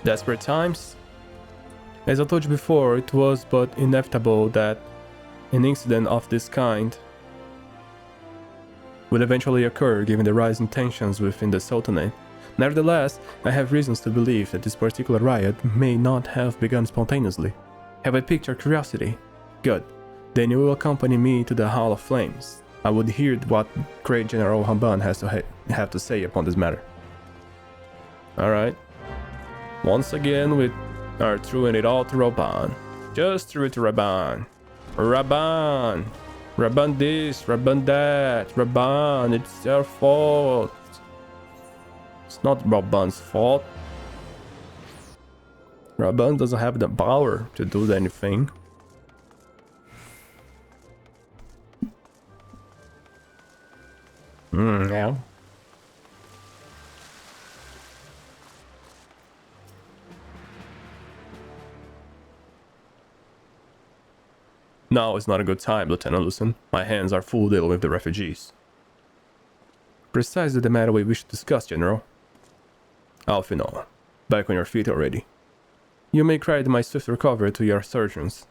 Desperate times? As I told you before, it was but inevitable that an incident of this kind would eventually occur given the rising tensions within the Sultanate. Nevertheless, I have reasons to believe that this particular riot may not have begun spontaneously. Have I piqued your curiosity? Good. Then you will accompany me to the Hall of Flames. I would hear what great General Hamban has to have to say upon this matter. Alright. Once again, we are throwing it all to Raban. Just throw it to Raban. Raban! Raban this, Raban that. Raban, it's your fault. It's not Raban's fault. Raban doesn't have the power to do anything. Yeah. Now is not a good time, Lieutenant Lucen. My hands are full dealing with the refugees. Precisely the matter we wish to discuss, General. Alfino, back on your feet already. You may credit my swift recovery to your surgeons.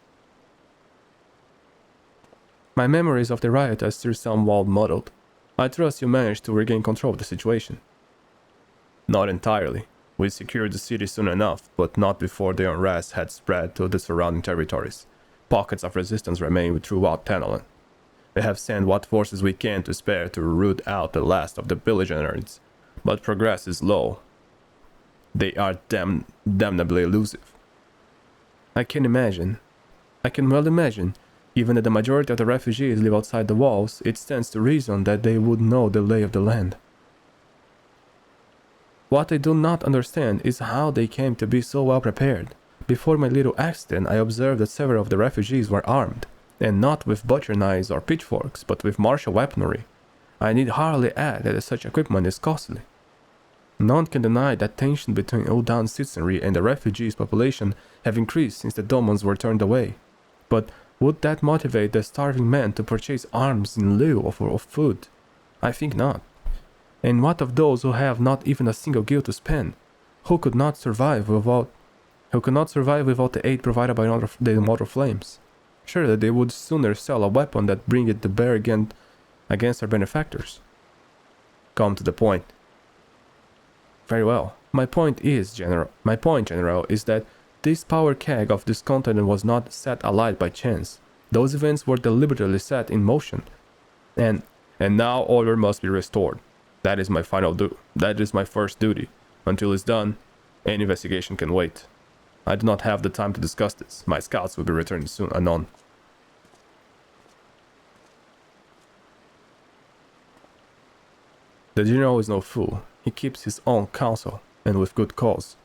My memories of the riot are still somewhat muddled. I trust you managed to regain control of the situation. Not entirely. We secured the city soon enough, but not before the unrest had spread to the surrounding territories. Pockets of resistance remain throughout Tenolan. We have sent what forces we can to spare to root out the last of the belligerents, but progress is slow. They are damnably elusive. I can well imagine. Even that the majority of the refugees live outside the walls, it stands to reason that they would know the lay of the land. What I do not understand is how they came to be so well prepared. Before my little accident, I observed that several of the refugees were armed, and not with butcher knives or pitchforks, but with martial weaponry. I need hardly add that such equipment is costly. None can deny that tension between Uldan citizenry and the refugees' population have increased since the Domans were turned away. But would that motivate the starving men to purchase arms in lieu of food? I think not. And what of those who have not even a single guild to spend, who could not survive without the aid provided by the Immortal Flames? Surely they would sooner sell a weapon that bring it to bear against their benefactors. Come to the point. Very well. My point, General, is that this power keg of this continent was not set alight by chance. Those events were deliberately set in motion. And now order must be restored. That is my first duty. Until it's done, any investigation can wait. I do not have the time to discuss this. My scouts will be returning soon anon. The General is no fool. He keeps his own counsel, and with good cause.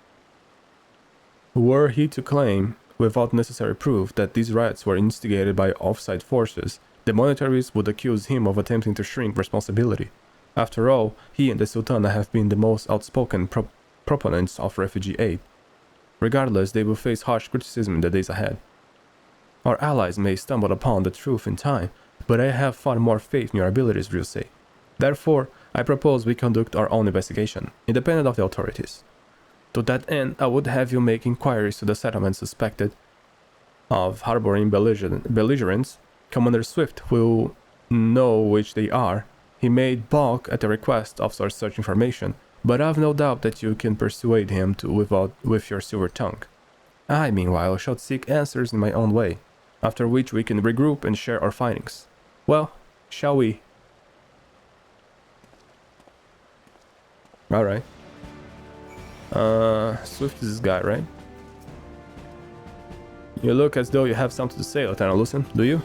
Were he to claim, without necessary proof, that these riots were instigated by offside forces, the monetaries would accuse him of attempting to shrink responsibility. After all, he and the Sultana have been the most outspoken proponents of refugee aid. Regardless, they will face harsh criticism in the days ahead. Our allies may stumble upon the truth in time, but I have far more faith in your abilities, Ryusei. Therefore, I propose we conduct our own investigation, independent of the authorities. To that end, I would have you make inquiries to the settlements suspected of harboring belligerents. Commander Swift will know which they are. He may balk at the request of such information, but I've no doubt that you can persuade him with your silver tongue. I, meanwhile, shall seek answers in my own way, after which we can regroup and share our findings. Well, shall we? Alright. Swift is this guy, right? You look as though you have something to say, Lieutenant Lucen, do you?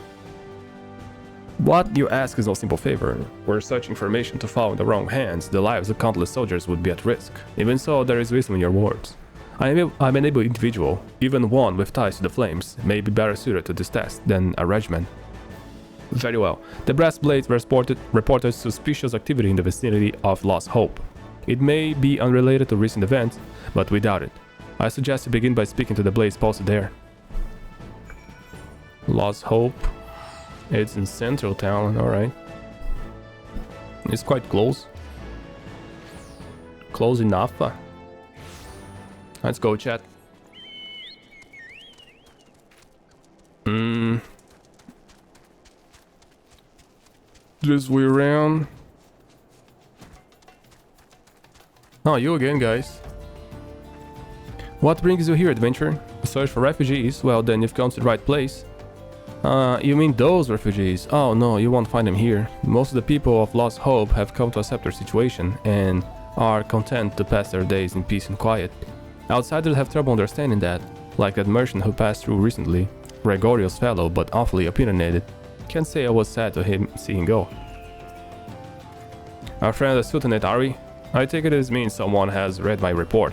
What you ask is no simple favor. Were such information to fall in the wrong hands, the lives of countless soldiers would be at risk. Even so, there is wisdom in your words. I'm an able individual, even one with ties to the flames, may be better suited to this task than a regiment. Very well. The Brass Blades reported suspicious activity in the vicinity of Lost Hope. It may be unrelated to recent events, but we doubt it. I suggest you begin by speaking to the Blades posted there. Lost Hope. It's in Central Town, alright. It's quite close. Close enough. Let's go, chat. This way around. Oh, you again, guys. What brings you here, adventurer? A search for refugees? Well, then you've come to the right place. You mean those refugees? Oh no, you won't find them here. Most of the people of Lost Hope have come to accept their situation and are content to pass their days in peace and quiet. Outsiders have trouble understanding that, like that merchant who passed through recently. Gregorious fellow, but awfully opinionated. Can't say I was sad to see him go. Our friend the Sultanate, are we? I take it as means someone has read my report.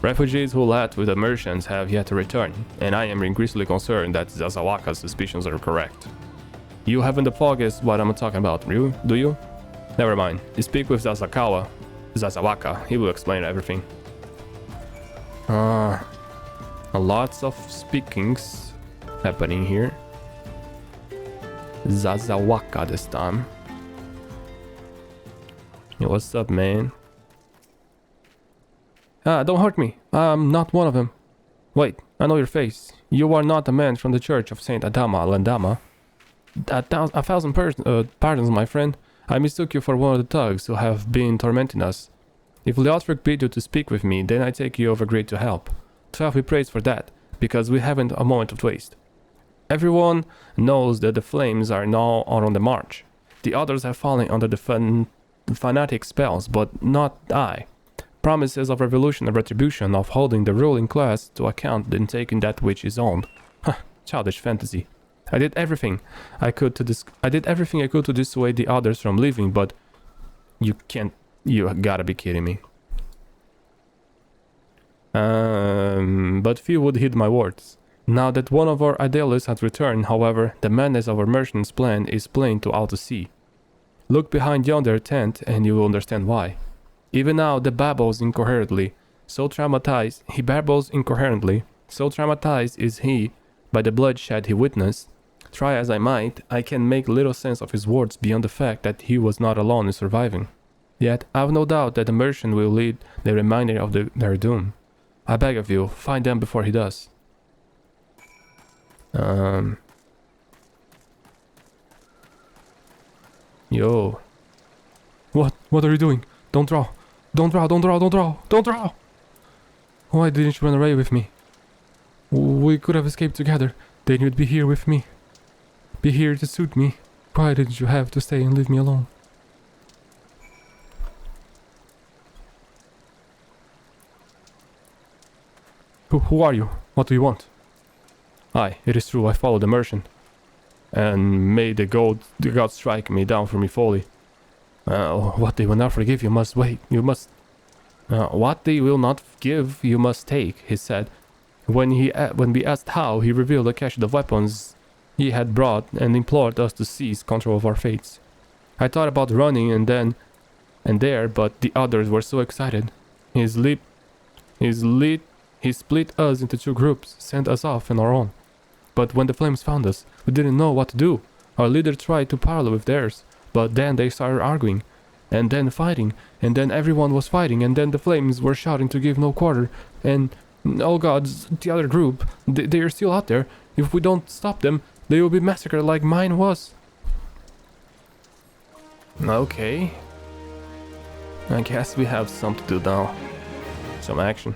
Refugees who left with the merchants have yet to return, and I am increasingly concerned that Zazawaka's suspicions are correct. You haven't the foggiest what I'm talking about, do you? Never mind. You speak with Zazawaka, he will explain everything. Lots of speakings happening here. Zazawaka this time. Hey, what's up, man? Don't hurt me. I'm not one of them. Wait, I know your face. You are not a man from the church of Saint Adama Landama. A thousand pardons, my friend. I mistook you for one of the thugs who have been tormenting us. If Leothric bid you to speak with me, then I take you over great to help. 12 we praise for that, because we haven't a moment to waste. Everyone knows that the flames are now on the march. The others have fallen under the fanatic spells, but not I. Promises of revolution and retribution, of holding the ruling class to account and taking that which is owned. Childish fantasy. I did everything I could to dissuade the others from leaving, but you gotta be kidding me. But few would heed my words. Now that one of our idealists has returned, however, the madness of our merchant's plan is plain to all to see. Look behind yonder tent and you will understand why. Even now, he babbles incoherently. So traumatized is he by the bloodshed he witnessed. Try as I might, I can make little sense of his words beyond the fact that he was not alone in surviving. Yet, I've no doubt that the merchant will lead the remainder of their doom. I beg of you, find them before he does. Yo. What are you doing? Don't draw. Don't draw! Why didn't you run away with me? We could have escaped together. Then you'd be here with me. Be here to suit me. Why didn't you have to stay and leave me alone? Who are you? What do you want? Aye, it is true, I followed the merchant. And made the god strike me down for me folly. What they will not forgive, you must wait. What they will not give, you must take, he said. When we asked how, he revealed a cache of weapons he had brought and implored us to seize control of our fates. I thought about running and there, but the others were so excited. He split us into two groups, sent us off on our own. But when the flames found us, we didn't know what to do. Our leader tried to parley with theirs, but then they started arguing, and then fighting, and then everyone was fighting, and then the flames were shouting to give no quarter, and, oh gods, the other group, they are still out there. If we don't stop them, they will be massacred like mine was. Okay. I guess we have something to do now. Some action.